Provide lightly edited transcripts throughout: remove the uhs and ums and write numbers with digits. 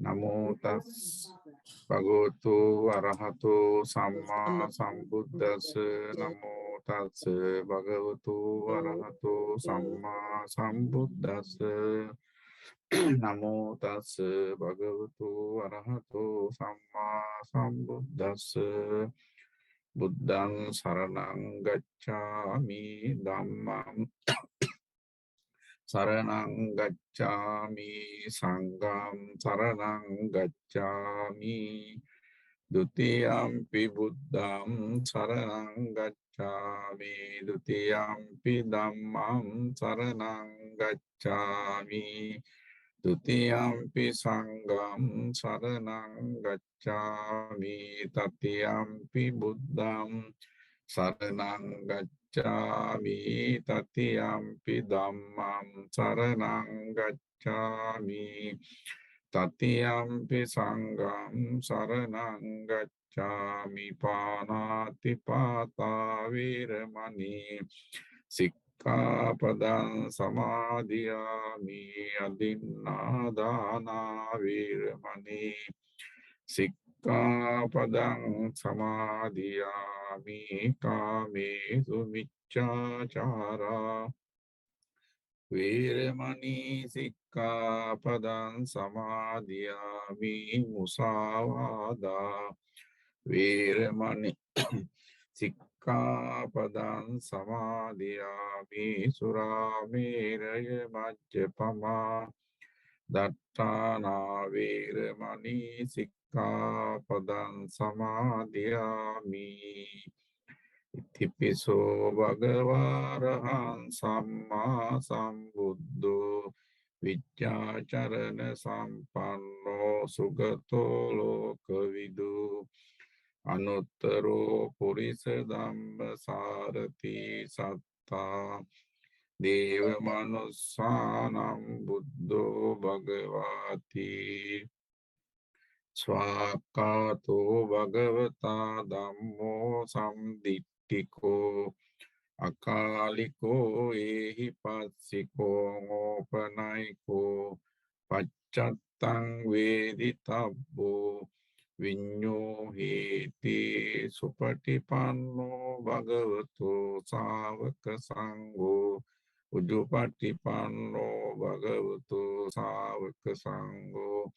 නමෝ තස් භගවතු අරහතු සම්මා සම්බුද්දස්ස නමෝ තස් භගවතු අරහතු සම්මා සම්බුද්දස්ස නමෝ තස් භගවතු අරහතු සම්මා සම්බුද්දස්ස බුද්ධං සරණං ගච්ඡාමි ධම්මං සරණං ගච්ඡාමි සංඝං සරණං ගච්ඡාමි ဒုတိယံ පි බුද්ධං සරණං ගච්ඡාමි ဒုတိယံ පි ධම්මං සරණං ගච්ඡාමි ဒုတိယံ පි සංඝං සරණං ගච්ඡාමි တတိယံ පි බුද්ධං සරණං ගච්ඡාමි තතියම්පි ධම්මං සරණං ගච්ඡාමි තතියම්පි සංඝං සරණං ගච්ඡාමි පාණාති පාතා වේරමණී සික්ඛාපදං සමාදියාමි අදින්නාදානා වේරමණී සික්ඛාපදං සමාදියාමි කාමේසු මිච්ඡාචාරා වේරමණී සික්ඛාපදං සමාදියාමි මුසාවාදා වේරමණී සික්ඛාපදං සමාදියාමි සුරාමේරය මජ්ජපමා දත්තානා වේරමණී සික්ඛාපදං සමාදියාමි ඉතිපිසෝ භගවාරහං සම්මා සම්බුද්ධෝ විච්ඡාචරණ සම්පන්නෝ සුගතෝ ලෝකවිදු අනුත්තරෝ පුරිස ධම්ම සාරති සත්තා දේව මනුස්සානම් බුද්ධෝ භගවාති ස්වාක්ඛාතෝ භගවතා ධම්මෝ සම්දිට්ඨිකෝ අකාලිකෝ ඒහි පස්සිකෝ ඕපනයිකෝ පච්චත්තං වේදිතබ්බෝ විඤ්ඤෝ හේති සුපටිපන්නෝ භගවතු ශාවක සංඝෝ උජුපටිපන්නෝ භගවතු ශාවක සංඝෝ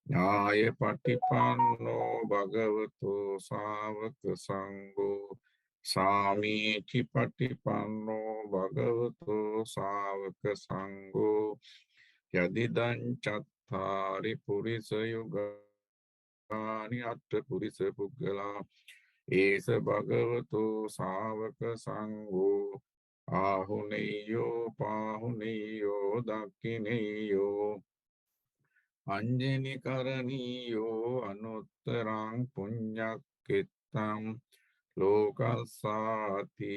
ඥාය පටිපන්නෝ භගවතු ශාවක සංඝෝ සාමීචි පටිපන්නෝ භගවතු ශාවක සංඝෝ යදිදං චත්තාරි පුරිස යුගානි අට්ඨ පුරිස පුග්ගලා ඒස භගවතු ශාවක සංඝෝ ආහුනේයෝ පාහුනේයෝ දක්ඛිනේයෝ අංජනි කරණීයෝ අනුත්තරං පුඤ්ඤක්ඛෙත්තං ලෝකස්සාති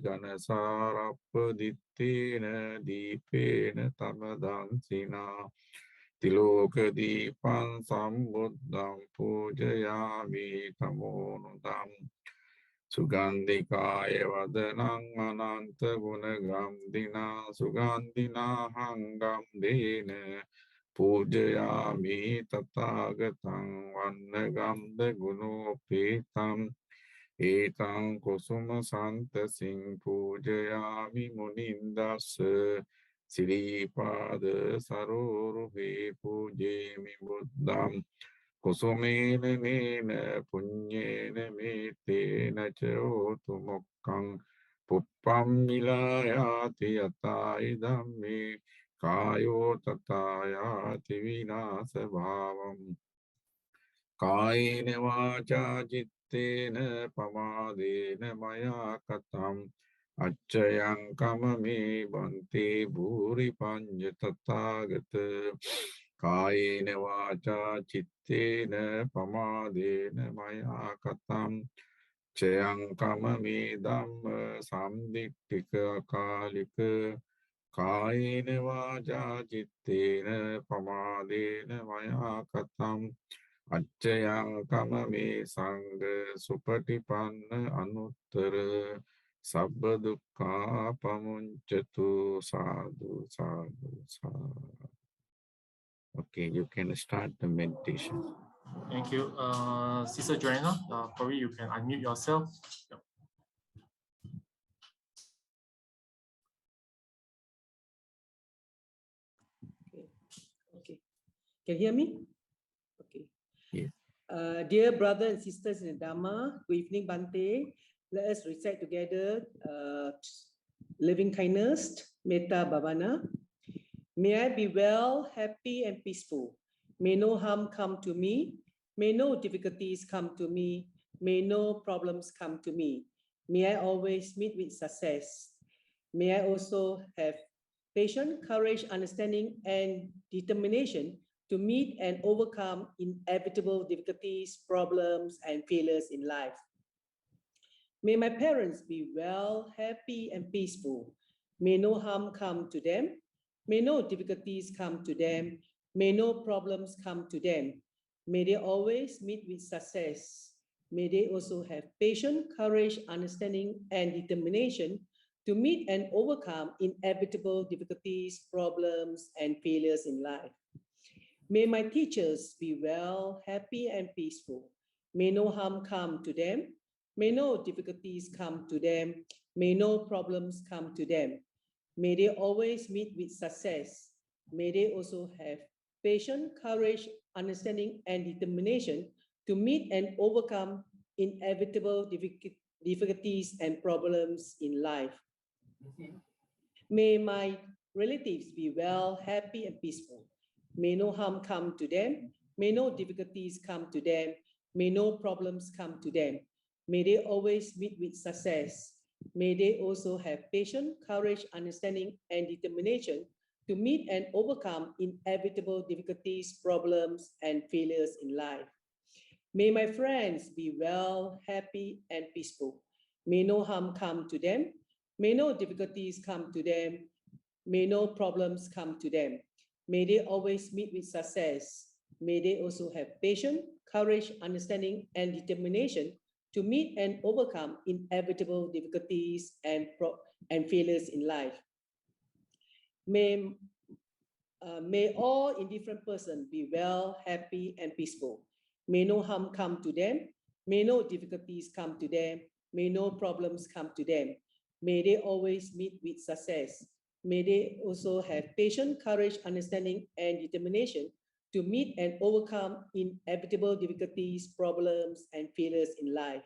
ඝනසාරප්පදිත්තේන දීපේන තමදංසිනා තිලෝක දීපං සම්බුද්ධං පූජයාමි තමෝනුදං සුගන්ධිකාය වදනං අනන්ත ගුණ ගම්දිනා සුගන්ධිනා හංගම් දේන පූජයාමි තථාගතං වන්නගම්ද ගුණෝපේතං ඒතං කුසුම සන්තසින් පූජයාමි මුනින්දස්ස සිරීපාද සරෝරුහේ පූජේමි බුද්ධං කුසුමේන නේන පුඤ්ඤේන මේතේන ච හෝතු මොක්ඛං පුප්පම් මිලායාති යතයි ධම්මේ කායෝ තථායාති විනාශ භාවම් කායේන වාචා චිත්තේන පමාදේන මයා කතං අච්චයං කමමේ බන්තේ භූරි පඤ්ඤ තථාගත කායේන වාචා චිත්තේන පමාදේන මයා කතං චයං කමමේ ධම්ම සම්දිට්ඨික අකාලික කායේන වාචා චිත්තේන පමාදේන මයා කතං අච්චයං කමමේ සංඝ සුපටිපන්න අනුත්තර සබ්බ දුක්ඛා පමුංචතු සාදු සාදු සාදු Okay, you can start the meditation. Thank you. Sister Joanna, probably you can unmute yourself. Yep. Okay. Can you hear me? Okay. Yes. Dear brothers and sisters in the Dharma, good evening, Bante. Let us recite together loving kindness, Metta Bhavana. May I be well, happy, and peaceful. May no harm come to me. May no difficulties come to me. May no problems come to me. May I always meet with success. May I also have patience, courage, understanding, and determination to meet and overcome inevitable difficulties, problems, and failures in life. May my parents be well, happy, and peaceful. May no harm come to them. May no difficulties come to them. May no problems come to them. May they always meet with success. May they also have patience, courage, understanding, and determination to meet and overcome inevitable difficulties, problems, and failures in life. May my teachers be well, happy, and peaceful. May no harm come to them. May no difficulties come to them. May no problems come to them. May they always meet with success. May they also have patience, courage, understanding, and determination to meet and overcome inevitable difficulties and problems in life. May my relatives be well, happy, and peaceful. May no harm come to them. May no difficulties come to them. May no problems come to them. May they always meet with success. May they also have patience, courage, understanding, and determination to meet and overcome inevitable difficulties, problems, and failures in life. May my friends be well, happy, and peaceful. May no harm come to them. May no difficulties come to them. May no problems come to them. May they always meet with success. May they also have patience, courage, understanding, and determination to meet and overcome inevitable difficulties and failures in life. May all indifferent persons be well, happy, and peaceful. May no harm come to them. May no difficulties come to them. May no problems come to them. May they always meet with success. May they also have patience, courage, understanding, and determination to meet and overcome inevitable difficulties, problems, and failures in life.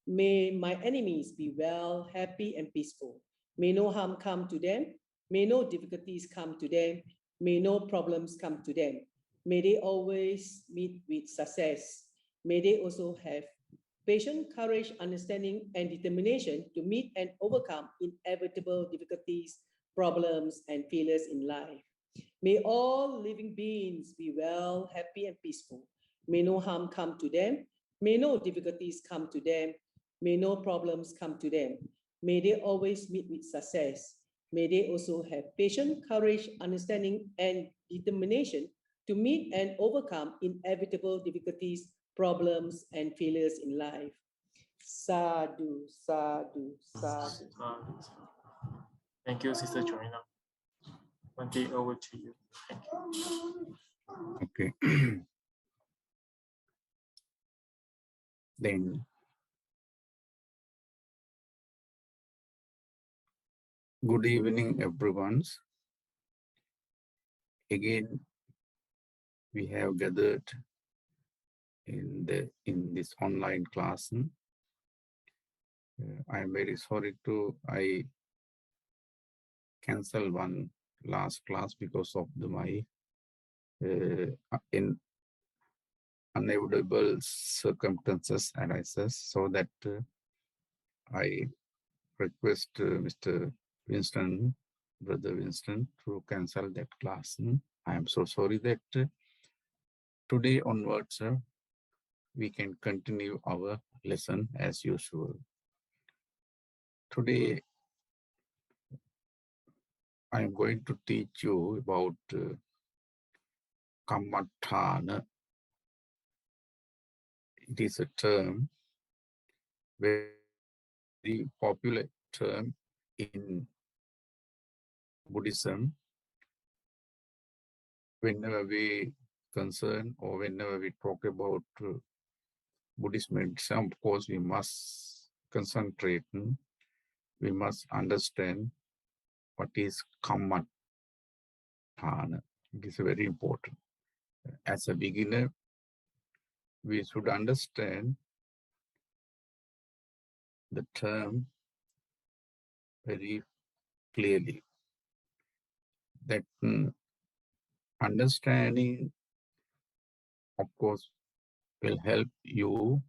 May my enemies be well, happy, and peaceful. May no harm come to them. May no difficulties come to them. May no problems come to them. May they always meet with success. May they also have patience, courage, understanding, and determination to meet and overcome inevitable difficulties, problems, and failures in life. May all living beings be well, happy, and peaceful. May no harm come to them. May no difficulties come to them. May no problems come to them. May they always meet with success. May they also have patience, courage, understanding, and determination to meet and overcome inevitable difficulties, problems, and failures in life. Sadhu, sadhu, sadhu. Thank you, Sister Joanna. Bante, over to you. Thank you. Okay. Then good evening, everyone. Again, we have gathered in this online class. I am very sorry I cancel one last class because of my unavoidable circumstances arises. So that I request Mr. Winston, Brother Winston, to cancel that class. I am so sorry that today onwards we can continue our lesson as usual. Today I am going to teach you about Kammatthana. It is a term, very popular term in Buddhism. whenever we concern or whenever we talk about Buddhist meditation, of course, we must concentrate. We must understand what is Kammatthana. It is very important. As a beginner, we should understand the term very clearly. That understanding, of course, will help you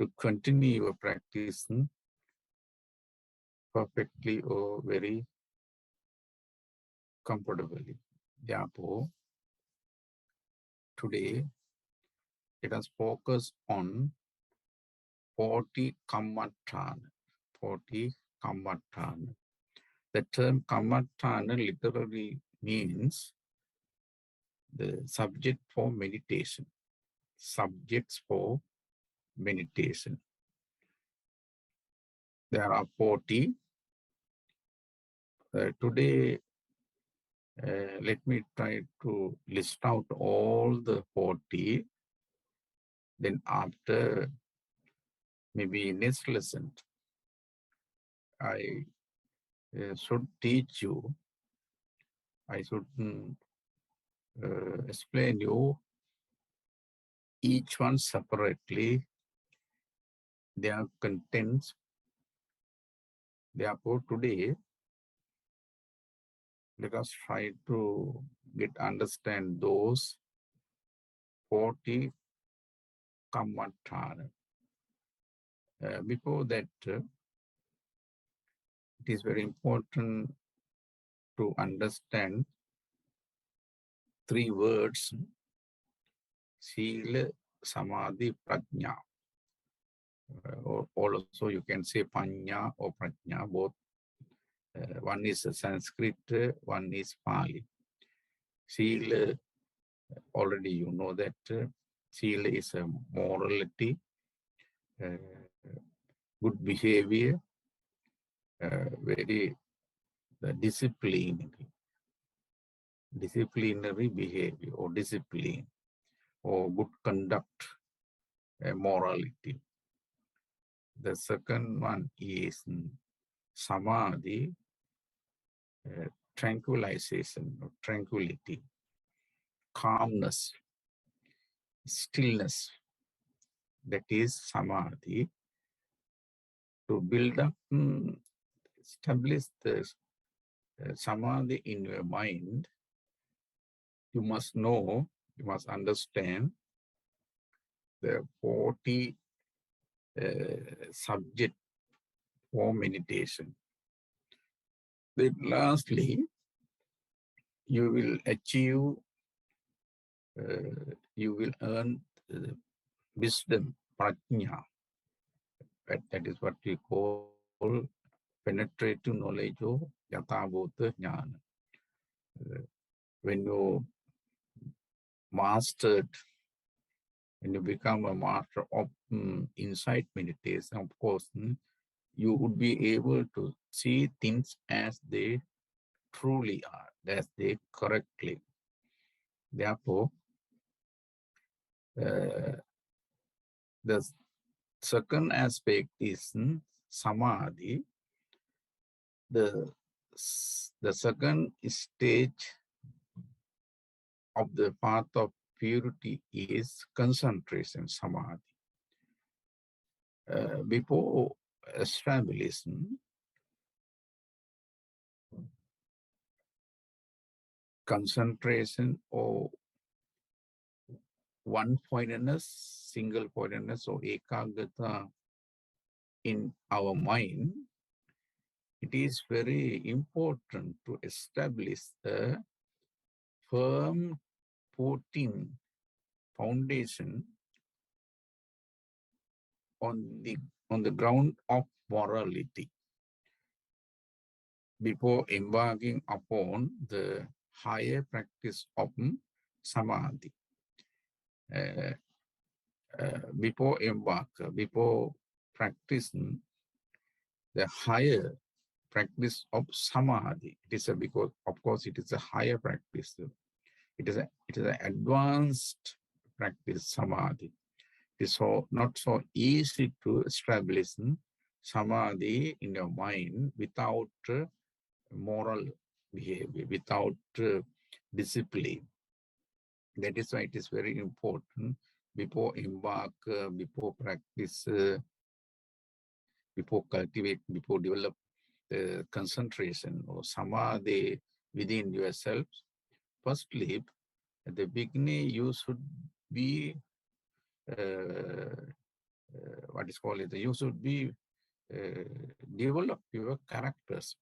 to continue your practice perfectly or very comfortably. Therefore, today, let us focus on 40 Kammatthana. 40 Kammatthana. The term Kammatthana literally means the subject for meditation. Subjects for meditation. There are 40. Today, let me try to list out all the 40. Then after, maybe next lesson, I should teach you, I should explain you each one separately, their contents. Therefore, today, let us try to understand those 40 Kammatthana. Before that, it is very important to understand 3 words: Sila, Samadhi, Prajna. Or also you can say Panya or Prajna, both. One is Sanskrit, one is Pali. Sila, already you know that Sila is a morality, good behavior, very disciplinary behavior or discipline or good conduct, morality. The second one is Samadhi, tranquilization or tranquility, calmness, stillness. That is Samadhi. To build up, establish the Samadhi in your mind, you must know, you must understand the 40 subject for meditation. Then lastly, you will achieve, you will earn wisdom, prajna. That is what we call penetrative knowledge of Yathabhuta Jnana. When you mastered, when you become a master of insight meditation, of course, you would be able to see things as they truly are, as they correctly. Therefore, the second aspect is Samadhi. The second stage of the path of purity is concentration, Samadhi. Before establishing concentration or one-pointedness, single-pointedness or ekagata in our mind, it is very important to establish a firm footing, foundation on the ground of morality before embarking upon the higher practice of Samadhi. Before practicing the higher practice of Samadhi, it is because, of course, it is a higher practice. It is an advanced practice, samadhi. It is not so easy to establish samadhi in your mind without moral behavior, without discipline. That is why it is very important before embark, before practice, before cultivate, before develop the concentration or samadhi within yourself. Firstly, at the beginning, you should be what is called it. You should be develop your characters,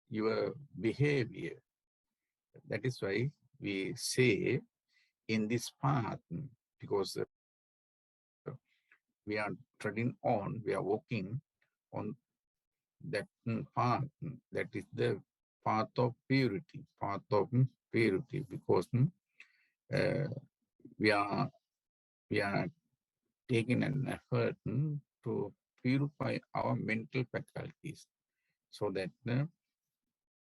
your behavior. That is why we say in this path, because we are treading on, we are walking on that path. That is the path of purity, because we are taking an effort to purify our mental faculties, so that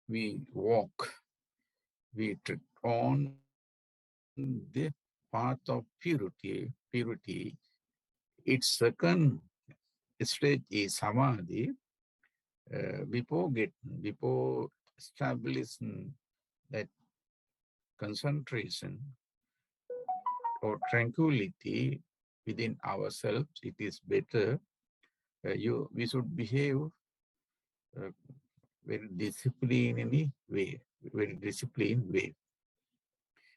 we walk, we tread on the path of purity. Its second stage is samadhi. Before establishing that concentration or tranquility within ourselves, it is better we should behave very disciplined way.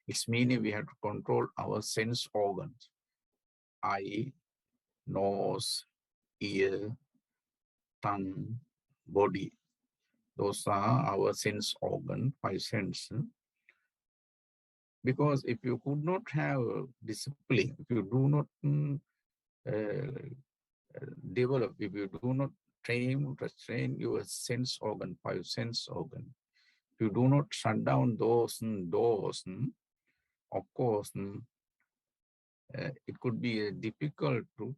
It's meaning we have to control our sense organs, eye, nose, ear, tongue, body. Those are our sense organ, 5 senses. Because if you could not have discipline, if you do not develop, if you do not restrain your sense organ, 5 sense organ, if you do not shut down those doors, of course, it could be difficult to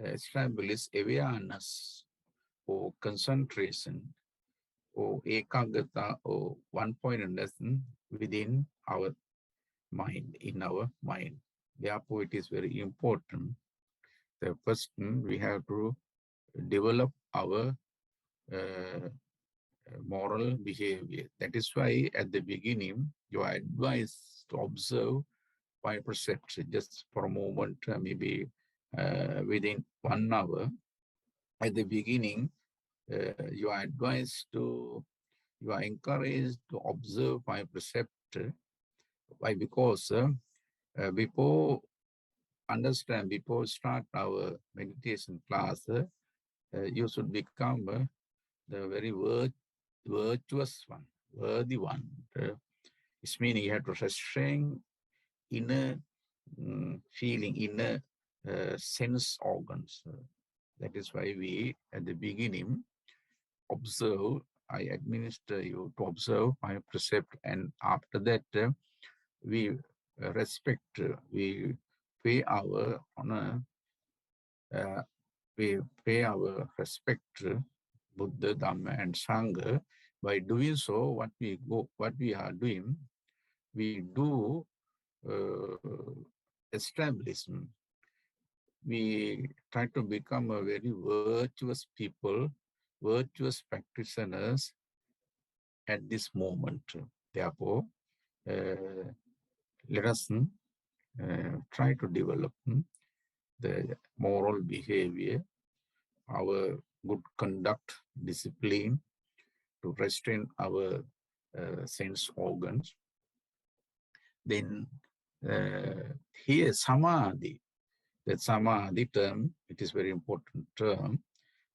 establish awareness or concentration or ekagata or one-pointedness within our mind, in our mind. Therefore, it is very important. The first, we have to develop our moral behavior. That is why at the beginning, you are advised to observe by perception just for a moment, maybe within 1 hour. At the beginning, you are encouraged to observe by perception. Why? Because before start our meditation class, you should become the very virtuous one, worthy one. It's meaning you have to restrain inner feeling, inner sense organs. That is why we, at the beginning, observe. I administer you to observe my precept, and after that, we respect, we pay our honor, we pay our respect to Buddha, Dhamma, and Sangha. By doing so, what we are doing, we do establishment. We try to become a very virtuous people, virtuous practitioners at this moment. Therefore, let us try to develop the moral behavior, our good conduct, discipline, to restrain our sense organs. Then here samadhi, that samadhi term, it is very important term.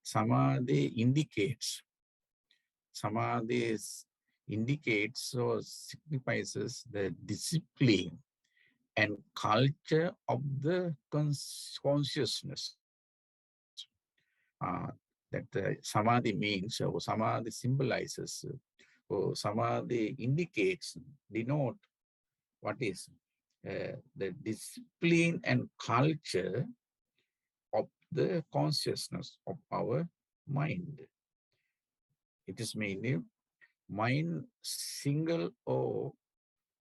Samadhi indicates or signifies the discipline and culture of the consciousness. That samadhi means, or samadhi symbolizes, or samadhi indicates, denote what is the discipline and culture of the consciousness of our mind. It is mainly mind single or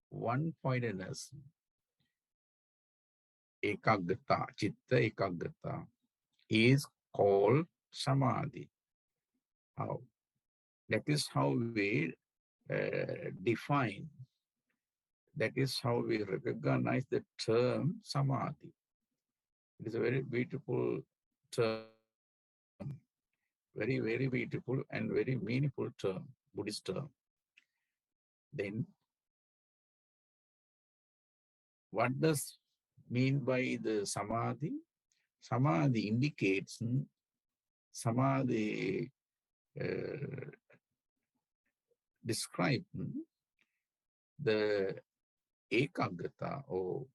one-pointedness, ekaggata, chitta ekaggata, is called samadhi. How? That is how we define, that is how we recognize the term samadhi. It is a very beautiful term, very, very beautiful and very meaningful term, Buddhist term. Then, what does mean by the samadhi? Samadhi indicates, samadhi describe the ekaggata or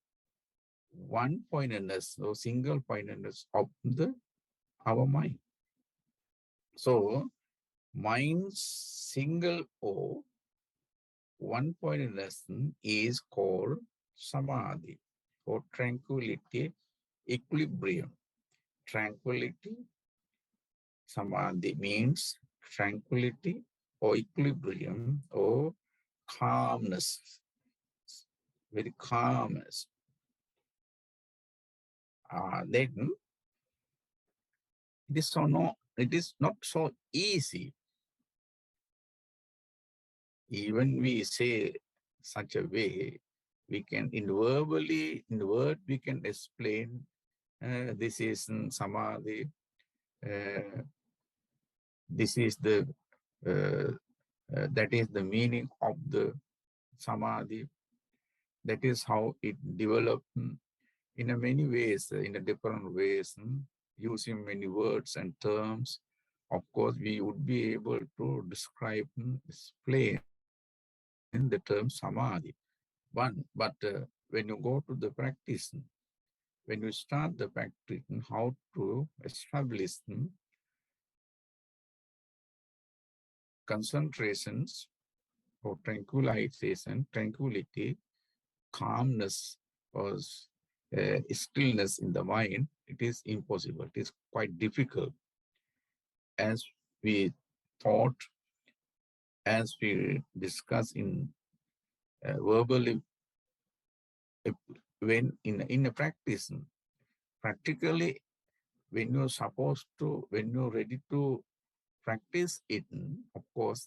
one-pointedness or single-pointedness of our mind. So, mind's single or one-pointedness is called samadhi or tranquility, equilibrium. Tranquility, samadhi means tranquility or equilibrium or calmness, very calmness. Then it is not so easy. Even we say such a way, we can in word we can explain this is samadhi, this is the that is the meaning of the samadhi. That is how it developed in a many ways, in a different ways, using many words and terms. Of course, we would be able to describe, explain the term samadhi. But when you go to the practice, when you start the practice, how to establish concentrations or tranquilization, tranquility, calmness, or stillness in the mind, it is impossible. It is quite difficult. As we thought, as we discussed in verbally, when in a practice, practically, when you're supposed to, when you're ready to practice it, of course,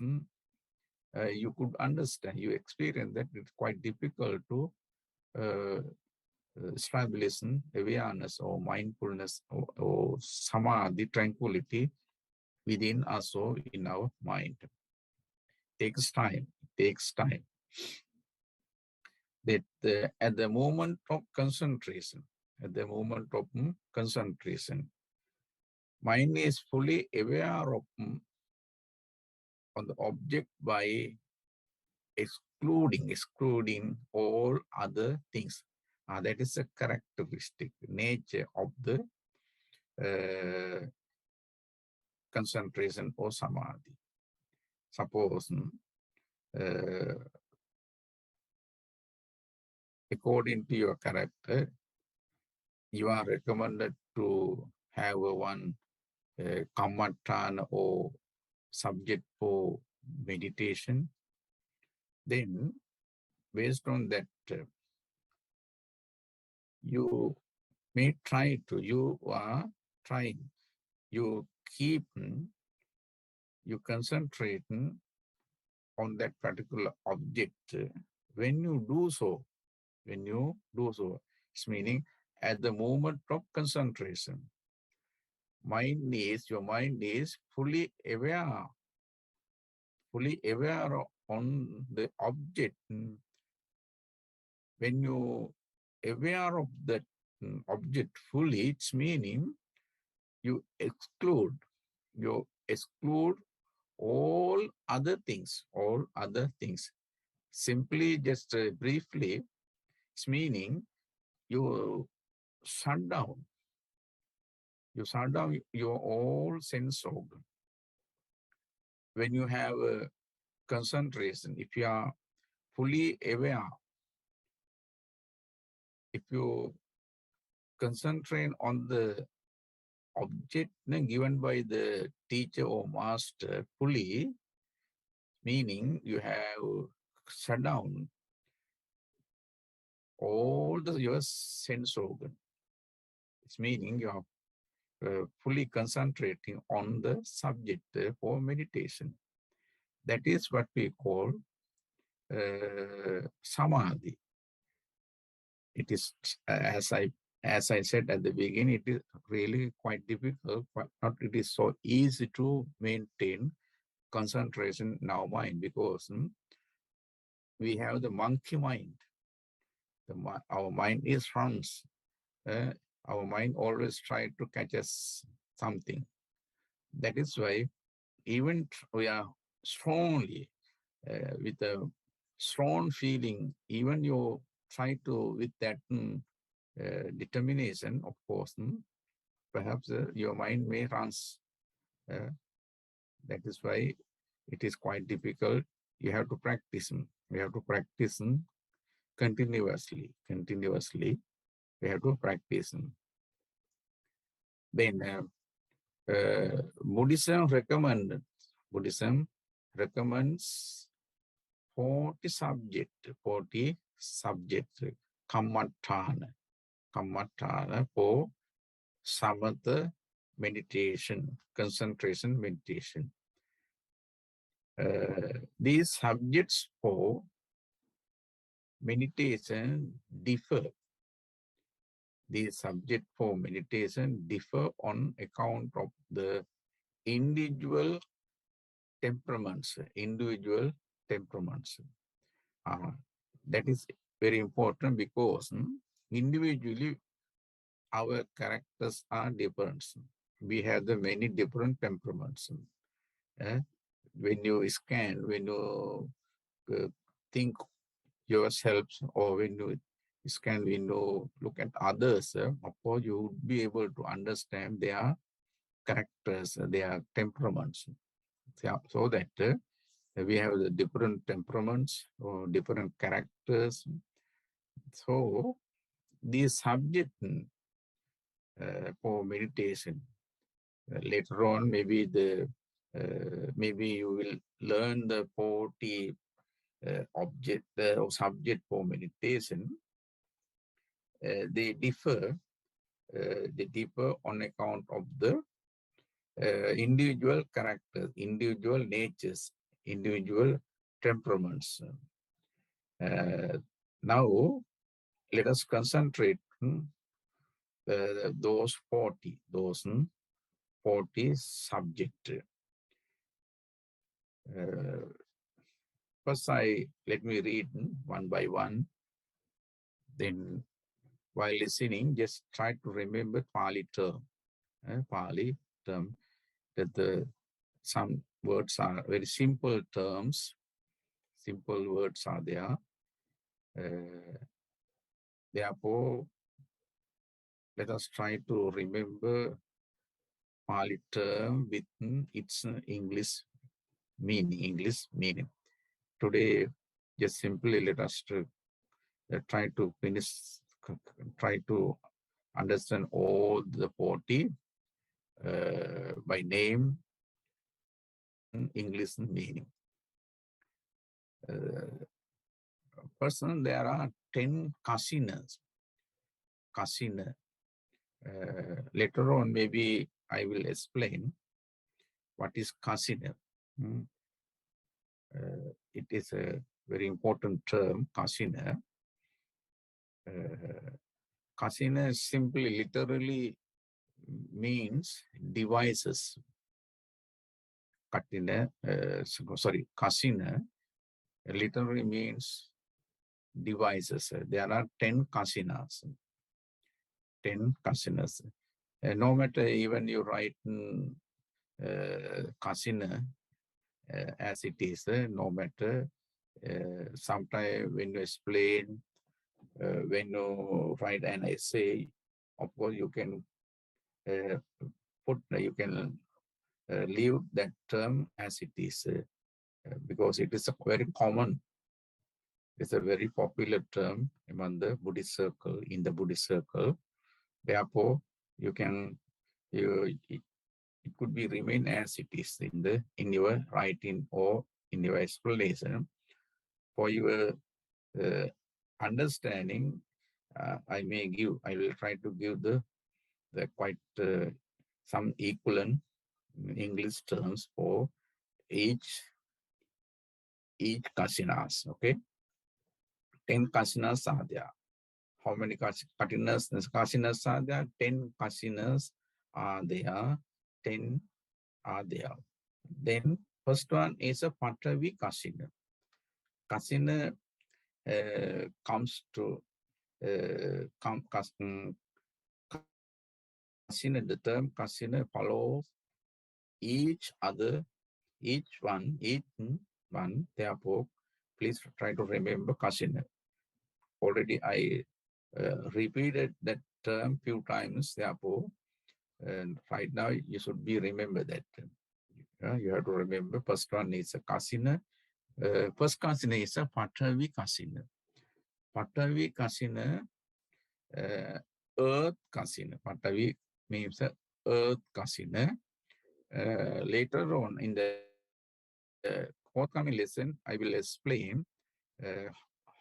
you could understand, you experience that it's quite difficult to establish awareness or mindfulness or samadhi, tranquility within us or in our mind. Takes time. Takes time. That at the moment of concentration, mind is fully aware of on the object by excluding all other things. That is a characteristic nature of the concentration or samadhi. Suppose, according to your character, you are recommended to have one kammatthana or subject for meditation. Then, based on that, you may try to, you are trying, you keep, you concentrate on that particular object. When you do so, it's meaning at the moment of concentration, your mind is fully aware on the object. When you aware of that object fully, it's meaning you exclude all other things. Simply, just briefly, it's meaning you shut down your all sense organ. When you have a concentration, if you are fully aware, if you concentrate on the object given by the teacher or master fully, meaning you have shut down all your sense organ. It's meaning you are fully concentrating on the subject for meditation. That is what we call samadhi. It is, as I said at the beginning, it is really quite difficult, but not it is so easy to maintain concentration in our mind, because we have the monkey mind. Our mind is runs. Our mind always try to catch us something. That is why even we are strongly with a strong feeling, even you try to with that determination, of course, perhaps your mind may runs. That is why it is quite difficult. You have to practice. We have to practice continuously. We have to practice. Then Buddhism recommends 40 subject kammatthana for samatha meditation, concentration meditation. These subjects for meditation differ. These subjects for meditation differ on account of the individual temperaments. That is very important, because individually our characters are different. We have the many different temperaments. When you scan, when you think yourself, or when you scan, when you look at others, of course you would be able to understand their characters, their temperaments. So that we have the different temperaments or different characters. So this subject for meditation, later on, maybe maybe you will learn the 40 object or subject for meditation. They differ on account of the individual characters, individual natures, individual temperaments. Now, let us concentrate those 40 subjects. First, let me read one by one. Then, while listening, just try to remember Pali term. That some words are very simple terms. Simple words are there. Therefore, let us try to remember Pali term with its English meaning. Today, just simply let us try to understand all the 40 by name, English meaning. First, there are 10 kasinas. Kasina. Later on, maybe I will explain what is kasina. It is a very important term, kasina. Kasina simply, literally means devices. Kasina literally means devices. There are 10 kasinas. 10 kasinas. No matter even you write kasina as it is, no matter. Sometimes when you explain, when you write an essay, of course you can leave that term as it is, because it is a very common, it's a very popular term among the Buddhist circle, in the Buddhist circle. Therefore, it could be remain as it is in your writing or in your explanation. For your understanding, I will try to give the quite some equivalent English terms for each kasinas. Okay, 10 kasinas are there. How many kasinas are there? 10 kasinas are there. 10 are there. Then first one is a Patavi kasina. Kasina comes to kasina. The term kasina follows each other, each one. Therefore, please try to remember kasina. Already I repeated that term few times. Therefore, and right now you should be remember that. You have to remember first one is a kasina. First kasina is a Patavi kasina. Patavi kasina, earth kasina. Patavi means earth kasina. Later on in the forthcoming lesson, I will explain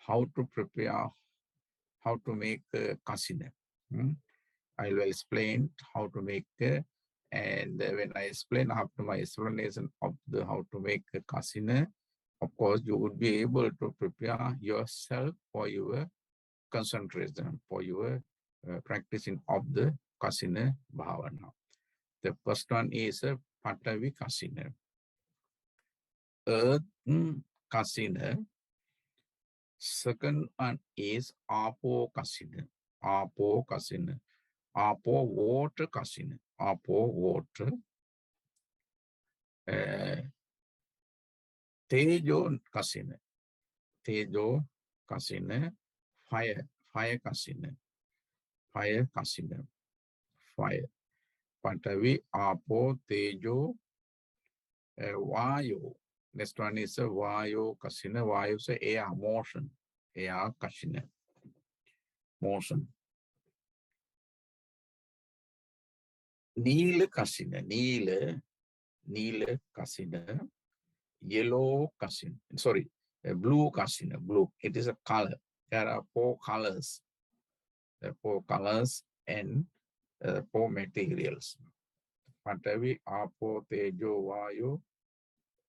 how to prepare, how to make kasina. I will explain how to make, and when I explain after my explanation of the how to make a kasina, of course, you would be able to prepare yourself for your concentration, for your practicing of the kasina bhavana. The first one is Patavi kasina. Earth kasina. Second one is Apo kasina. Apo kasina. Apo water kasina. Apo water. Tejo kasina. Tejo kasina. Fire kasina. Fire kasina. Fire. Patavi, Apo, Tejo, Vayu. Next one is Vayu kasina. Vayu is air, motion. Air kasina. Motion. Nila kasina. Nila kasina. Yellow kasina. Sorry, blue kasina. Blue. It is a color. There are 4 colors. The 4 colors and 4 materials. Patavi, Apo, Tejo, Vayu.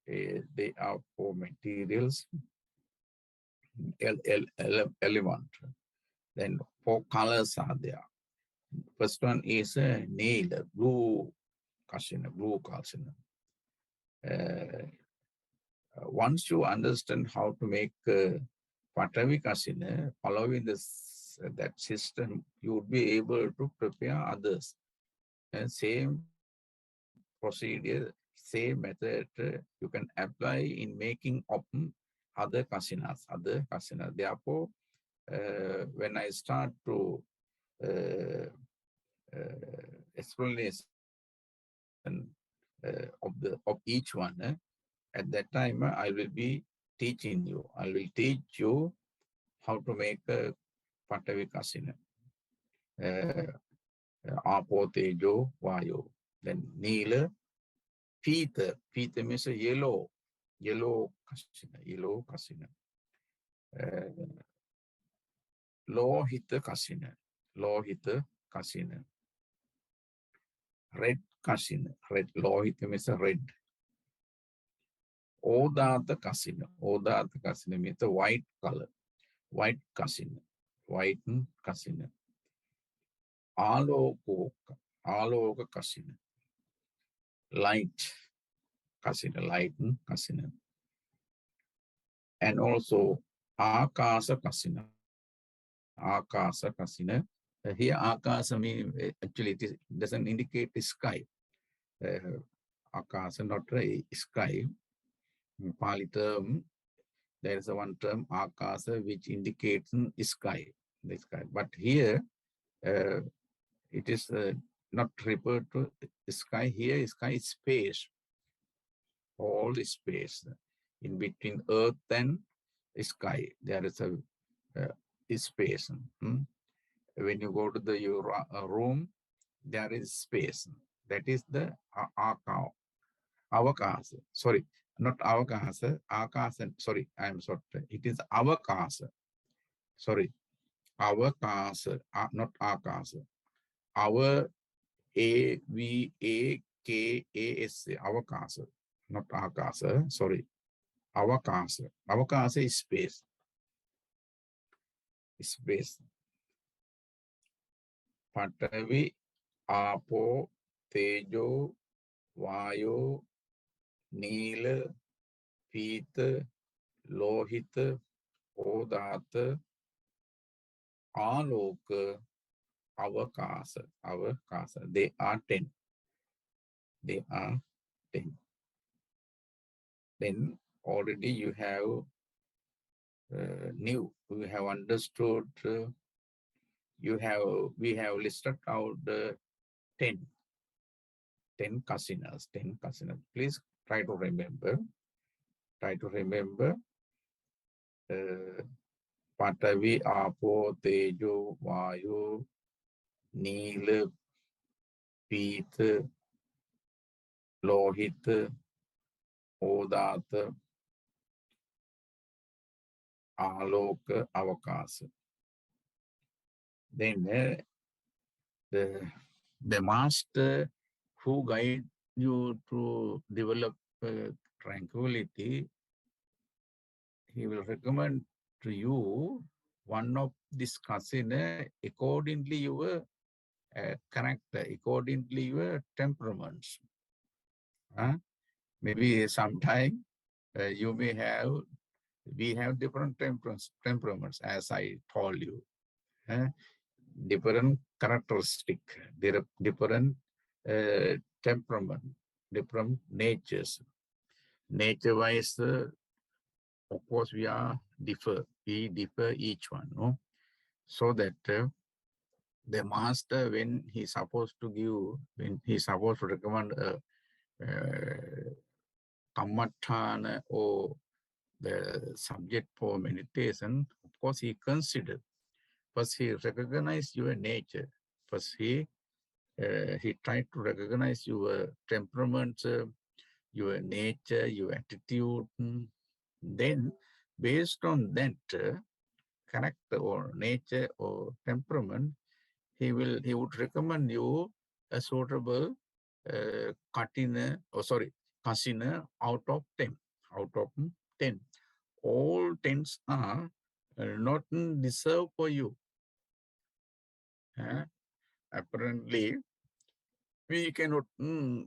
They are 4 materials. Element. Then 4 colors are there. First one is nail, blue kasina, blue kasina. Once you understand how to make Patavi kasina, following this that system, you would be able to prepare others. And same procedure, same method you can apply in making of other kasinas. Therefore, when I start to explanation of each one, at that time I will be teaching you. I will teach you how to make a Patavi kasina. Apo, Tejo, Vayu. Then Nila, Pita. Pita means yellow. Yellow kasina. Lohita kasina. Lohita kasina. Red kasina. Red. Lohita means red. Odata kasina. Odata kasina means a white color. White kasina. White kasina. Aloka kasina. Light kasina. Light kasina. And also Akasa kasina. Akasa kasina. Here Akasa means actually it doesn't indicate the sky. Akasa, not a sky. Pali term, there is a one term Akasa which indicates sky. The sky. But here it is not referred to sky. Here sky is space. All the space in between earth and sky. There is a space. When you go to your room, there is space. That is the avakasa. Sorry, not avakasa. Akasa. Sorry, I am sorry. It is avakasa. Sorry, Avakasa, not akasa. Our Avakasa, avakasa, not akasa, sorry. Avakasa. Avakasa is space. Space. Patavi, Apo, Tejo, Vayo, Nila, Pita, Lohita, Odata, Aloka, Avakasa, Avakasa. They are 10. They are 10. Then already you have new, we have understood, we have listed out the 10 casinas, 10 casinas. Please try to remember, Patavi, Apo, Tejo, Vayu, Nila, Pita, Lohita, Odata, Aloka, Avakasa. Then the master who guide you to develop tranquility, he will recommend to you one of this casino accordingly your character, accordingly your temperaments. Maybe sometime you may have, we have different temperaments, as I told you. Different characteristic, different temperament, different natures. Nature-wise, of course, we differ each one, no? So that the master, when he's supposed to recommend a kammatthana or the subject for meditation, of course, he considered. First, he recognized your nature. First, he tried to recognize your temperament, your nature, your attitude. Then, based on that character or nature or temperament, he would recommend you a suitable casino out of 10. Out of 10. All 10s are not deserved for you. Apparently, we cannot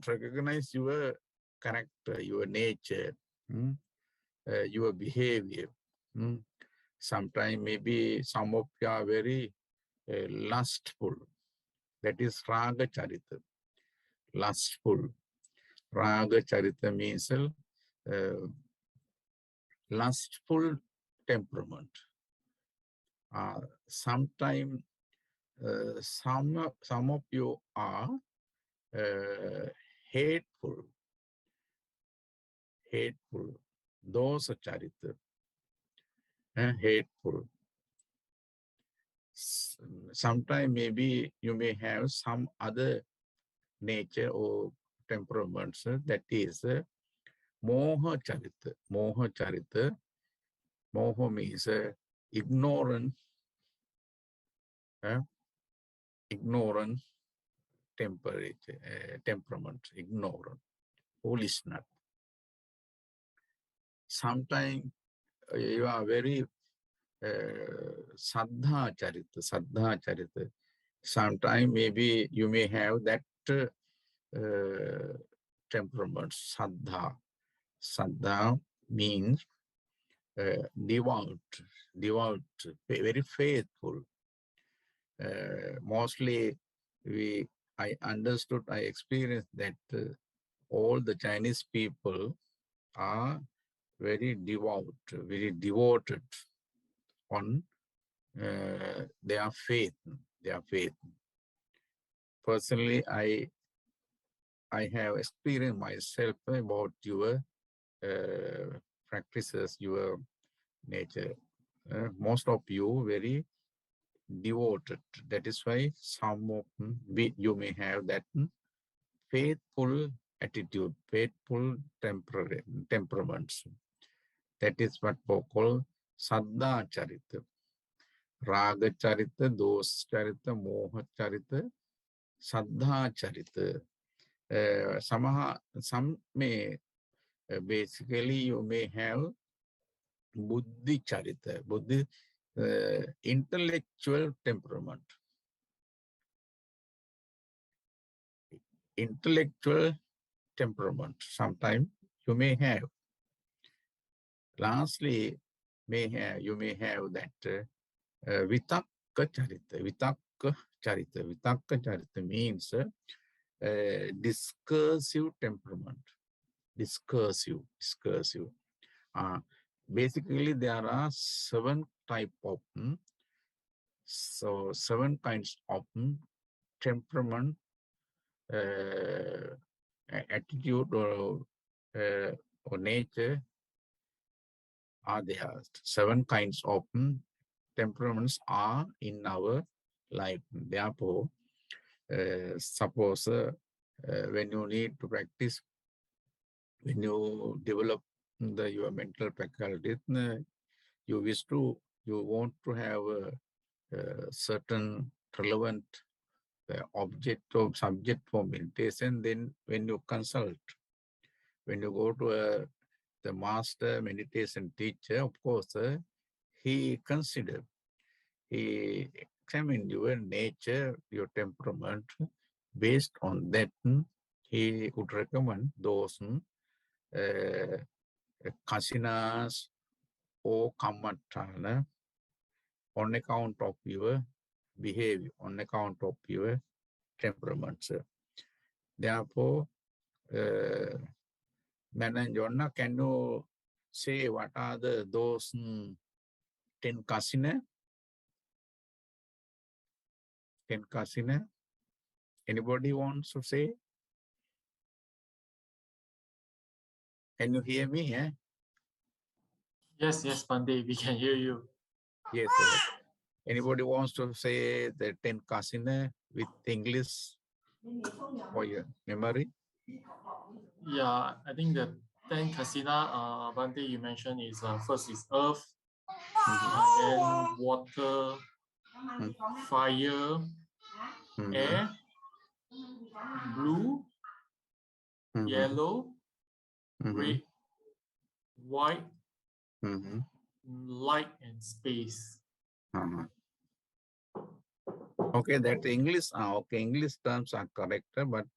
recognize your character, your nature, your behavior. Sometimes maybe some of you are very lustful. That is Raga Charita. Lustful. Raga Charita means lustful temperament. Sometimes some of you are hateful. Those are charita. Hateful. Sometimes maybe you may have some other nature or temperaments, that is moha charita. Moha charita. Moha means ignorant, ignorant temperament, ignorant, foolishness. Sometimes you are very saddha charita. Sometimes maybe you may have that temperament, saddha. Saddha means devout, very faithful. Mostly I understood, I experienced that all the Chinese people are very devout, very devoted on their faith. Personally, I have experienced myself about your practices, your nature. Most of you very devoted. That is why some of you may have that faithful attitude, faithful temperaments. That is what we call Saddha Charita. Raga Charita, Dos Charita, Moha Charita, Saddha Charita. Some may basically you may have Buddhi Charita, Buddhi intellectual temperament. Intellectual temperament. Sometimes you may have. Lastly, you may have that Vitakka Charita. Vitakka Charita. Vitakka Charita means discursive temperament. Discursive. Basically, there are 7 type of so 7 kinds of temperament, attitude or nature are there. 7 kinds of temperaments are in our life. Therefore, suppose when you need to practice, when you develop your mental faculties, you want to have a certain relevant object or subject for meditation. Then when you consult, when you go to the master meditation teacher, of course, he examine your nature, your temperament. Based on that, he would recommend those kasinas or kammatthana on account of your behavior, on account of your temperaments. Therefore, Nanan Jonna, can you say what are those 10 kasina? 10 kasina? Anybody wants to say? Can you hear me? Eh? Yes, Bhante, we can hear you. Yes. Anybody wants to say the 10 kasina with English for your memory? Yeah, I think the 10 kasina, Bhante, you mentioned is first is earth, and then water, fire, air, blue, yellow, red, white, light, and space. Okay, that English, okay, English terms are correct, but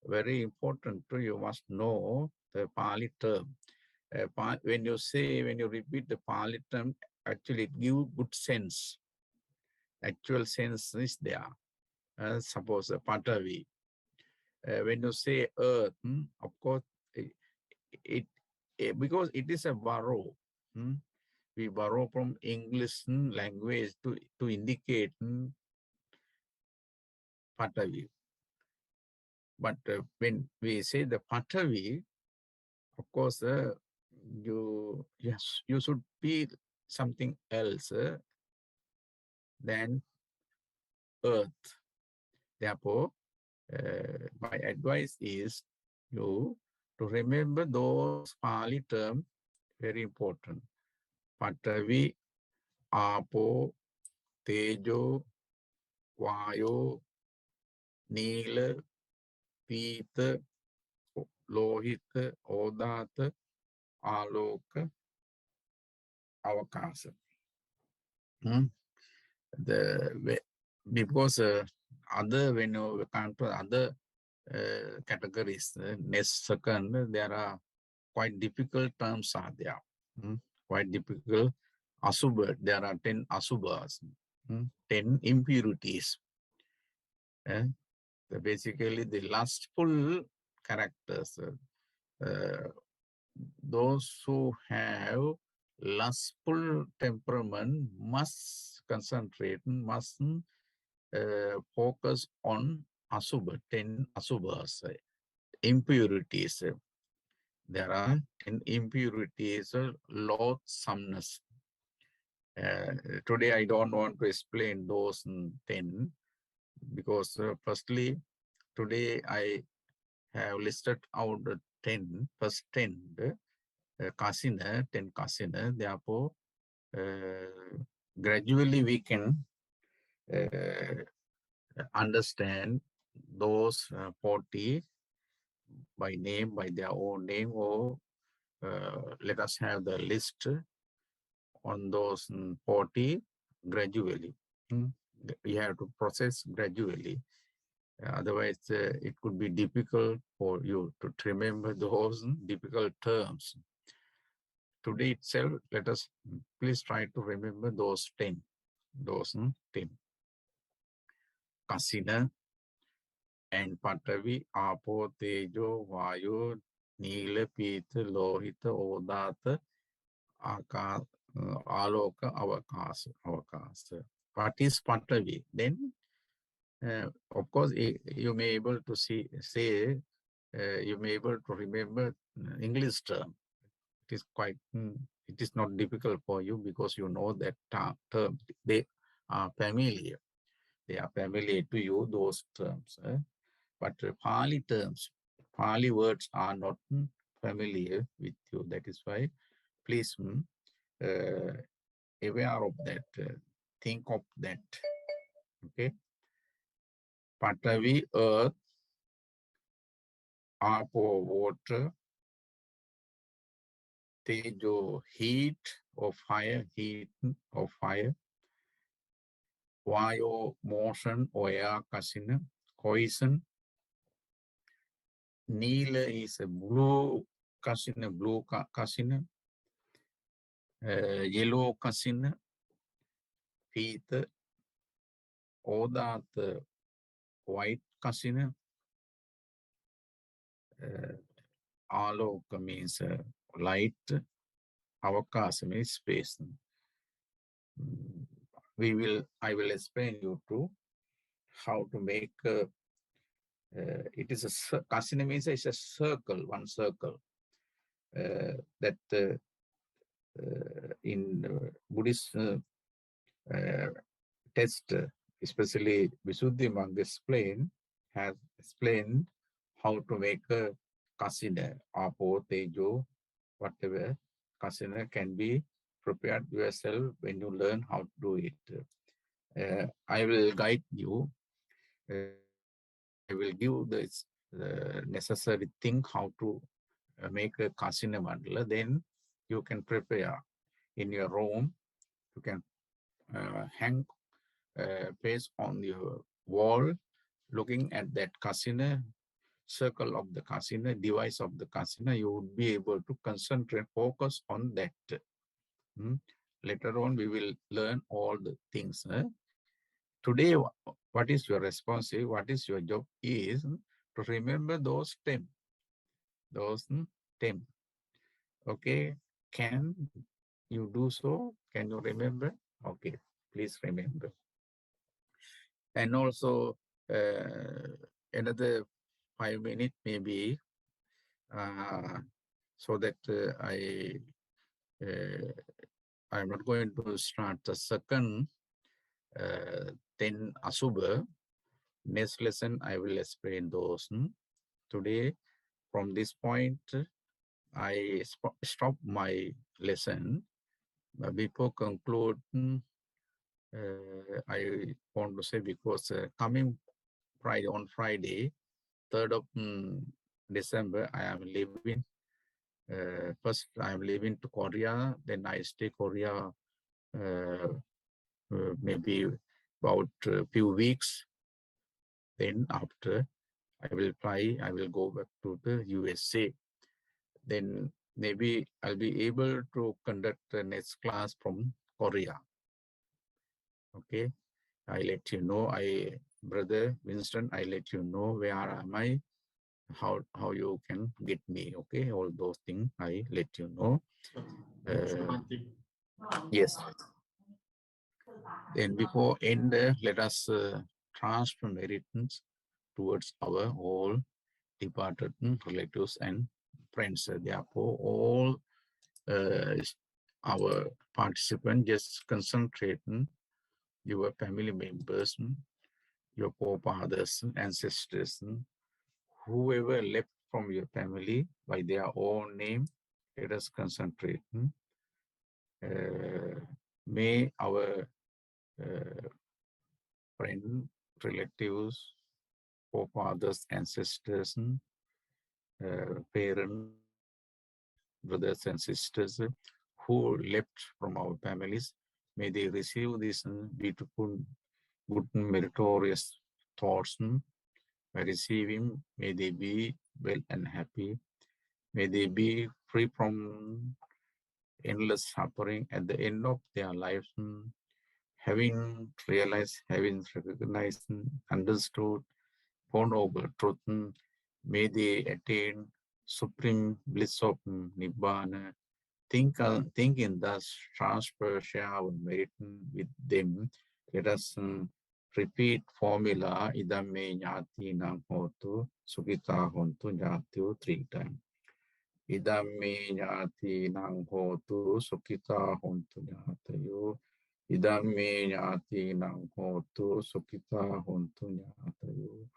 very important too, you must know the Pali term. When you repeat the Pali term, actually it gives good sense. Actual sense is there. Suppose Patavi. When you say earth, of course, because it is a borrow. We borrow from English language to indicate Patavi. But when we say the Patavi, of course, you should be something else than earth. Therefore, my advice is you to remember those Pali terms, very important. Patavi, Apo, Tejo, Vayo, Nila, Pita, Lohita, Odata, Aloka, Avakasa. Because other, when you come to other categories, next second, there are quite difficult terms are there. Quite difficult. Asubha, there are 10 asubhas, 10 impurities. Basically, the lustful characters, those who have lustful temperament must concentrate, must focus on asubha, 10 asubhas, impurities. There are 10 impurities, loathsomeness. Today, I don't want to explain those 10 because firstly, today I have listed out the 10, first 10 kasina, 10 kasina. Therefore, gradually we can understand those 40 by name, by their own name, or let us have the list on those 40 gradually. We have to process gradually. Otherwise, it could be difficult for you to remember those difficult terms. Today itself, let us please try to remember those 10. Those 10. Kasina and Patavi, Apo, Tejo, Vayu, Nila, Pita, Lohita, Odata, Aka, Aloka, Avakasa. What is Patavi? Then, of course, you may able to say, you may able to remember English term. It is quite, it is not difficult for you because you know that term. They are familiar. They are familiar to you, those terms. But Pali terms, Pali words are not familiar with you. That is why, please aware of that. Think of that. Okay. Patavi, earth, Apo, water, Tejo, heat or fire, heat or fire, Vayo, motion or air, Kasina, cohesion. Nila is a blue Kasina, blue Kasina, yellow Kasina, Pita, Oda, the white Kasina, Aloka means light, Avakasa means space. I will explain you to how to make it is a Kasina means it's a circle, one circle that in Buddhist text, especially Visuddhimagga has explained how to make a Kasina, Apo, Tejo, whatever Kasina can be prepared yourself when you learn how to do it. I will guide you. I will give this necessary thing how to make a Kasina mandala. Then you can prepare in your room. You can hang paste on your wall, looking at that Kasina, circle of the Kasina, device of the Kasina. You would be able to concentrate, focus on that. Later on, we will learn all the things. Today, what is your responsibility? What is your job is to remember those 10. Those 10. Okay. Can you do so? Can you remember? Okay. Please remember. And also another 5 minutes maybe so that I'm not going to start the second 10 Asubha. Next lesson, I will explain those. Today, from this point, I stop my lesson. Before conclude, I want to say because coming on Friday, 3rd of December, I am leaving. First, I am leaving to Korea. Then I stay Korea maybe about a few weeks. Then after, I will fly. I will go back to the USA. Then maybe I'll be able to conduct the next class from Korea. Okay, I let you know. Brother Winston, I let you know where am I, how you can get me. Okay, all those things I let you know. Yes. Then before end, let us transfer meritance towards our all departed relatives and friends. Therefore, all our participants just concentrate your family members, your forefathers, ancestors, whoever left from your family by their own name. Let us concentrate. May our friends, relatives, forefathers, ancestors, parents, brothers and sisters who left from our families, may they receive these beautiful, good, meritorious thoughts by receiving. May they be well and happy. May they be free from endless suffering at the end of their lives, having realized, having recognized, understood, born over truth. May they attain supreme bliss of Nibbana. Thinking thus, transfer, share our merit with them. Let us repeat formula idam me nyati nang hotu sukita hontu nyatyu 3 times. Idam me nyati nang hotu sukita hontu nyatyu. Idam me nyati nang hotu sukita hontu nyatyu.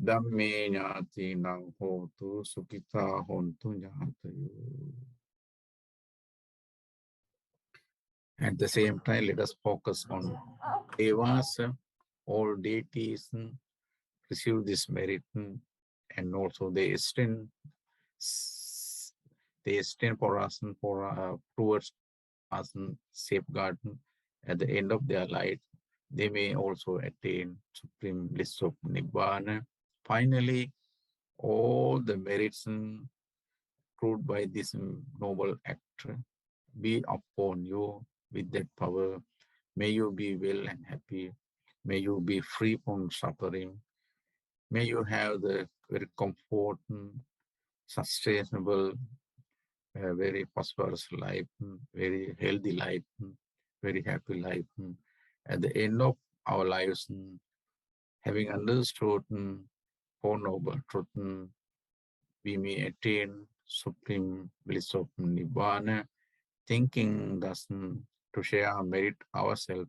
Idam me nyati nang hotu sukita hontu nyatyu. At the same time, let us focus on Devas, all deities receive this merit, and also they extend for us and for towards us and safeguard. At the end of their life, they may also attain supreme bliss of Nibbana. Finally, all the merits accrued by this noble act be upon you with that power. May you be well and happy. May you be free from suffering. May you have the very comfort, sustainable, very prosperous life, very healthy life, very happy life. At the end of our lives, having understood Four Noble Truth, we may attain supreme bliss of Nibbana. Thinking thus to share our merit ourselves,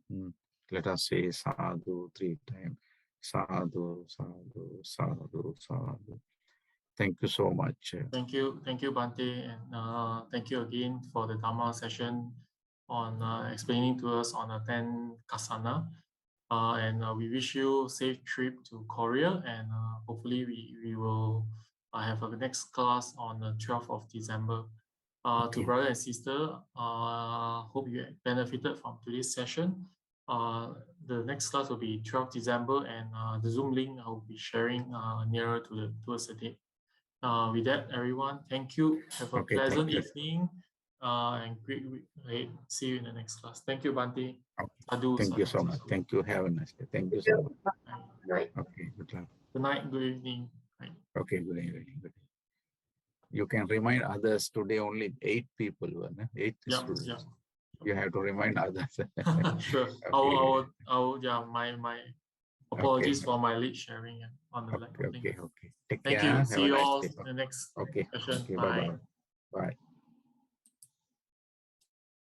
let us say sadhu 3 times. Sadhu, sadhu, sadhu, sadhu. Thank you so much. Thank you, Bhante, and thank you again for the Dharma session on explaining to us on the 10 kasana. And we wish you a safe trip to Korea, and hopefully we will have a next class on the 12th of December. To brother and sister, hope you benefited from today's session. The next class will be 12th December, and the Zoom link I will be sharing nearer to towards the date. With that, everyone, thank you. Have a pleasant evening, and great week. See you in the next class. Thank you, Bhante. Thank you so much. Thank you. Have a nice day. Thank you so much. Right. Okay, good luck. Good night, good evening. Right. Okay, good evening. Good. You can remind others today only 8 people were, 8 students. Yeah. You have to remind others. Sure. Okay. Yeah, my apologies for my late sharing on the Okay. thing. Take Thank care. you. See Have a you nice all day. in the next Okay. session. Okay. Bye. Bye-bye.